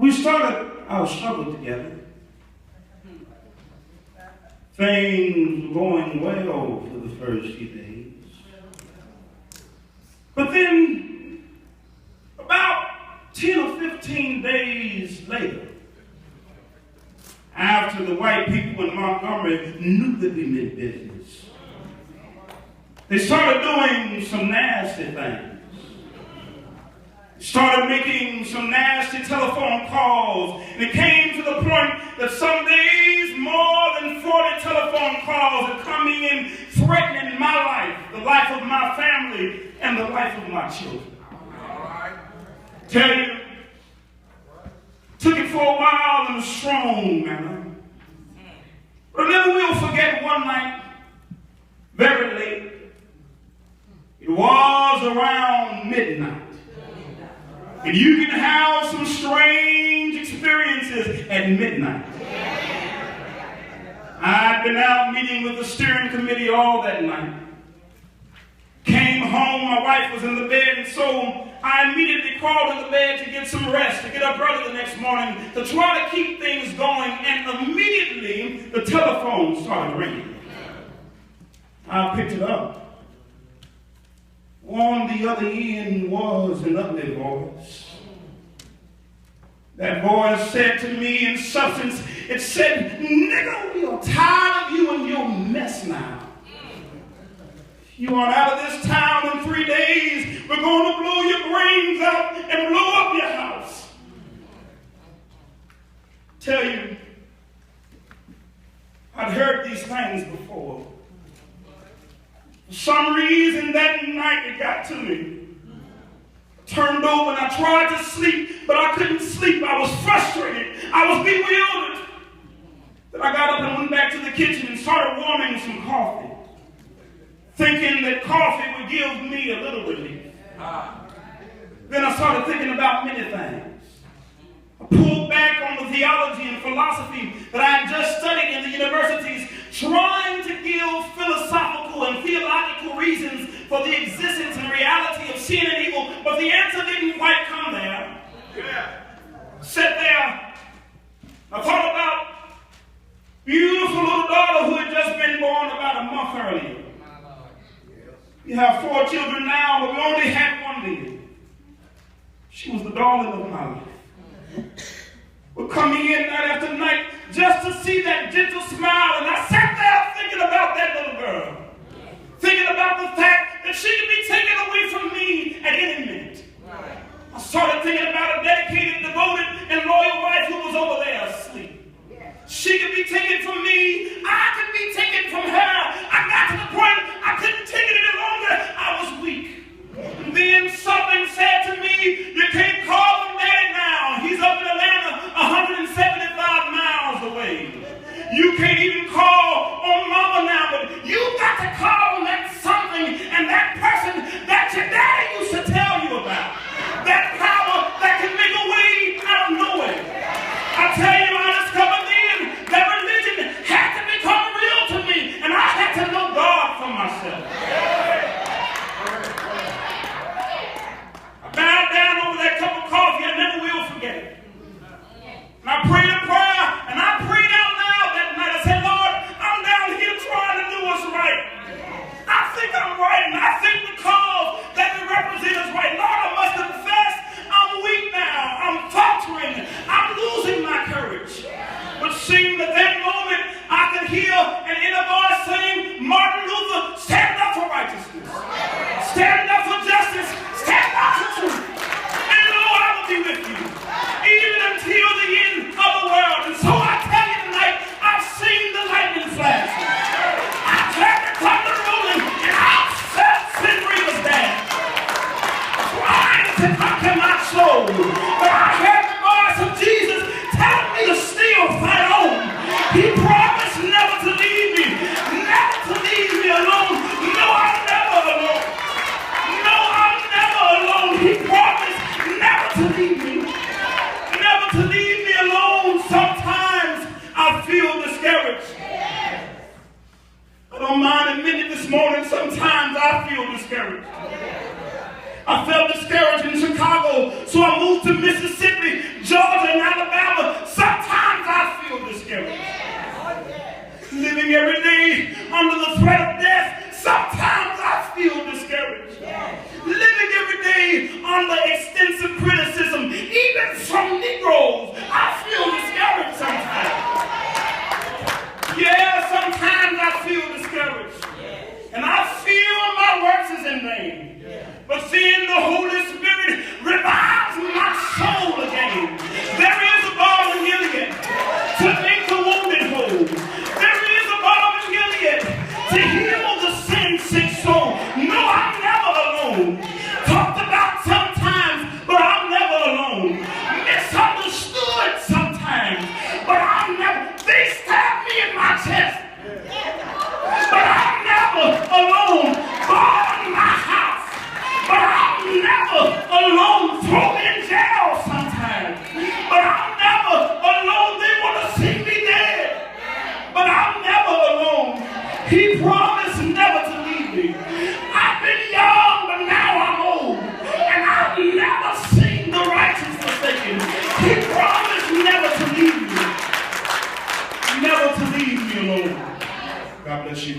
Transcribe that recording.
We started our struggle together. Things were going well for the first few days. But then, about 10 or 15 days later, after the white people in Montgomery knew that we meant business, they started doing some nasty things. Started making some nasty telephone calls, and it came to the point that some days more than 40 telephone calls had come in threatening my life, the life of my family, and the life of my children. Tell you, took it for a while in a strong manner. But I never will forget one night, very late. It was around midnight. And you can have some strange experiences at midnight. I'd been out meeting with the steering committee all that night. Came home, my wife was in the bed, and so I immediately crawled in the bed to get some rest, to get up early the next morning, to try to keep things going, and immediately the telephone started ringing. I picked it up. On the other end was an ugly voice. That voice said to me in substance, it said, "Nigga, we are tired of you and your mess now. You are out of this town in 3 days. We're going to blow your brains out and blow up your house." Tell you, I'd heard these things before. For some reason that night it got to me. I turned over and I tried to sleep, but I couldn't sleep. I was frustrated. I was bewildered. Then I got up and went back to the kitchen and started warming some coffee, thinking that coffee would give me a little relief. Then I started thinking about many things. I pulled back on the theology and philosophy that I had just studied in the universities, trying to give philosophical and theological reasons for the existence and reality of sin and evil, but the answer didn't quite come there. Sat there, I thought about beautiful little daughter who had just been born about a month earlier. We have 4 children now, but we only had one then. She was the darling of my life. We're coming in night after night just to see that gentle smile, and I sat there thinking about that little girl, thinking about the fact that she could be taken away from me at any minute. I started thinking about a dedicated, devoted, and loyal wife who was over there asleep. She could be taken from me. I could be taken from her. I got to the point I couldn't take it any longer. I was weak. And then something said to me, "You can't call him daddy now. He's up in Atlanta, 175 miles away. You can't even call on mama now, but you got to call on that something and that person that your daddy used to tell you about. That power that can make a way out of nowhere." I tell you, I discovered then that religion had to become real to me, and I had to know God for myself. I bowed down over that cup of coffee. I never will forget it. And I prayed a prayer, and I prayed out loud that night. I said, "Lord, I'm down here trying to do what's right. I think I'm right, and I think the cause that the represent is right. Lord, I must confess I'm weak now. I'm faltering. I'm losing my courage." But seeing at that moment, I could hear an inner voice saying, "Martin Luther, stand up for righteousness. Stand up for justice. Stand up for truth. And Lord, I will be with you, even until the end of the world." And so I tell you tonight, I've seen the lightning flash. I've heard the thunder rolling, and I've felt sin reapers dance, trying to conquer my soul. But I heard the voice of Jesus telling me to still fight on. He promised never to leave me, never to leave me alone. No, I'm never alone. No, I'm never alone. He promised never to leave me, never to leave me alone. Sometimes I feel discouraged. I don't mind admitting this morning, sometimes I feel discouraged. I felt discouraged in Chicago, so I moved to Mississippi, Georgia, and Alabama. living every day under the threat of death. Sometimes I feel discouraged. Living every day under extensive criticism, even from Negroes. I feel discouraged sometimes. Yeah, sometimes I feel discouraged. And I feel my works is in vain. But seeing the Holy Spirit revives my soul again. There is a balm in Gilead to make the wounded whole. There is a balm in Gilead to heal the sin-sick soul. No, I'm never alone. Talked about sometimes, but I'm never alone. Misunderstood sometimes, but I'm never. They stabbed me in my chest, but I'm never alone. Born in my house, but I'm never alone. Thrown in jail sometimes, but I'm never alone. They want to see me dead, but I'm never alone. He promised never to leave me. I've been young, but now I'm old, and I've never seen the righteous forsaken. He promised never to leave me, never to leave me alone. God bless you.